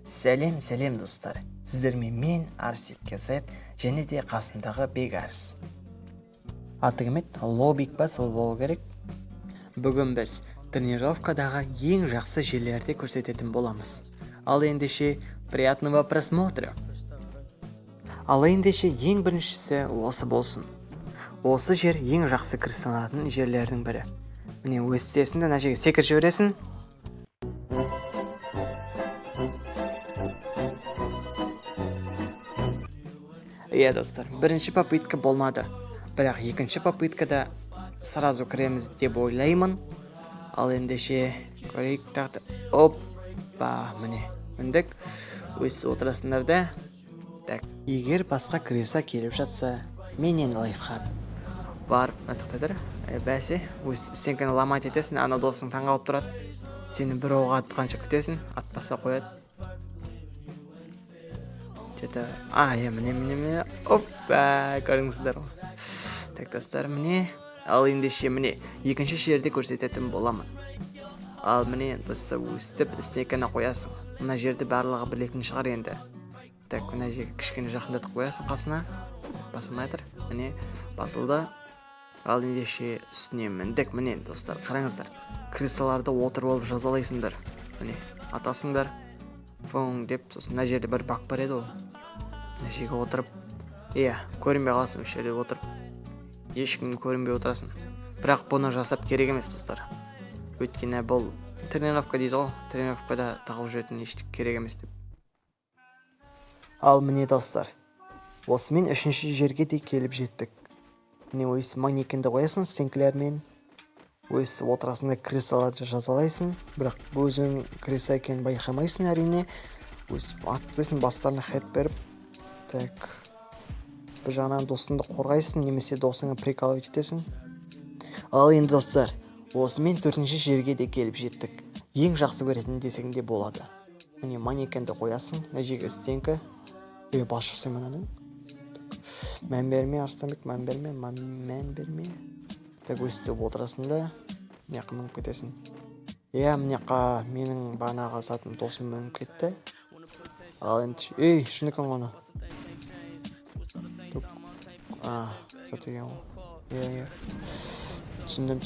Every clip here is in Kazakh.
Сәлем достар. Сіздермен мен Арсик Кезет және де қасымдағы Бегарс. Атығымет Лобикбас ол болу керек. Бүгін біз тренировкадағы ең жақсы жерлерді көрсететін боламыз. Ал ендеше приятного просмотра. Ал ендеше ең біріншісі осы болсын. Осы жер ең жақсы кірістанатын жерлердің бірі. Міне өстесінде мына жерге секіріп жібересің. Иә достар, бірінші попытка болмады, бірақ екінші попыткада сразу кіреміз деп ойлаймын. Ал ендеше көрейік тақты. Оппа, міне міндік өз отырасыңдарда. Так, егер басқа кіресі келіп жатса, менен лайфхак бар. Атықтадыр бәсе өз сенкені ламайт етесің, ана досың таң қалып тұрады, сені бір оға атқанша күтесің, атпаса қояды. Міне оппа, көріңіздер ғой. Так достар, міне ал ендеше міне екінші жерді көрсететін боламын. Ал міне достар, өстіп стенканы қоясың. Мына жерді барлығы білетін шығар енді. Так, мына жерге кішкене жақындатып қоясың қасына. Басылмайдыр, міне басылды. Ал ендеше үстіне міндік. Міне достар, қараңыздар, креслоларды отырып алып жазалайсыңдар. Міне атасыңдар фон деп, сосын мына жерде бір бак бар еді ол. Мына жерге отырып, көрінбей қаласың, осы жерде отырып, ешкім көрінбей отырасың. Бірақ бұны жасап керек емес достар. Өйткені бұл тренировка дейді ғой, тренировкада тағылып жүретін ештеңе керек емес деп. Ал міне достар, осымен үшінші жерге де келіп жеттік. Міне өз манекенді қоясың стенкілермен, өз отырасында креслоларды жазалайсың, бірақ өзің кресло екенін байқамайсың әрине. Өз атқызайсың, бастарына хэт беріп. Так, бір жағынан досыңды қорғайсың, немесе досыңа прикалывать етесің. Ал енді достар, осымен төртінші жерге де келіп жеттік. Ең жақсы көретін десең де болады. Міне манекенді қоясың, мына жерге стенка. Бас жасай мұнаның. Мән берме, Арыстанбек, мән берме. Так, өстіп отырасында, неқы мүніп кетесің. Мінеқа менің бағанағы сатын досым мүніп кетті. Ал енді, шынекін ғана. Түсіндім.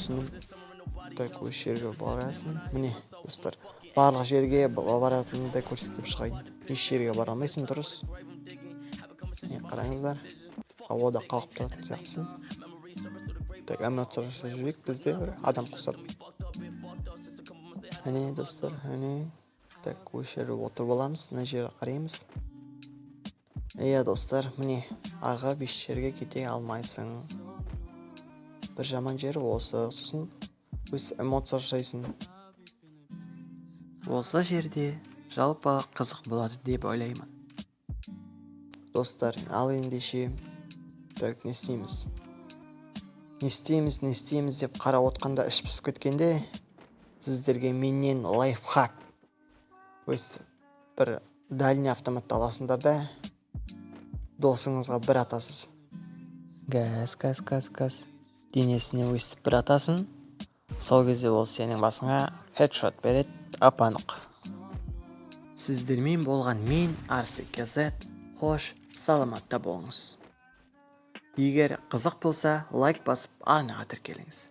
Так, өз жерге барасың. Міне, достар, барлық жерге баратынды көрсетіп шығайын. Еш жерге бара алмайсың, дұрыс. Қараңыздар, ауада қалқып тұратын сияқтысың. Так, эмоция жасап жүрейік бізде адам құсап. Әне достар, әне. Так, өз жерге отырып аламыз, мына жерге қараймыз. Достар, міне арға бес жерге кете алмайсың. Бір жаман жері осы, сосын өз эмоция жасайсың. Осы жерде жалпы қызық болады деп ойлаймын. Достар, ал ендеше, так, не істейміз деп қара отқанда іш пісіп кеткенде, сіздерге менен лайфхак. Өз бір дальний автоматты аласыңдар да, досыңызға бір атасыз. Газ. Денесіне өстіп бір атасын. Сол кезде ол сенің басыңа хедшот береді, апанық. Сіздермен болған мен Арсик Кезет. Хош, саламатта болыңыз. Егер қызық болса, лайк басып арнаға тіркеліңіз.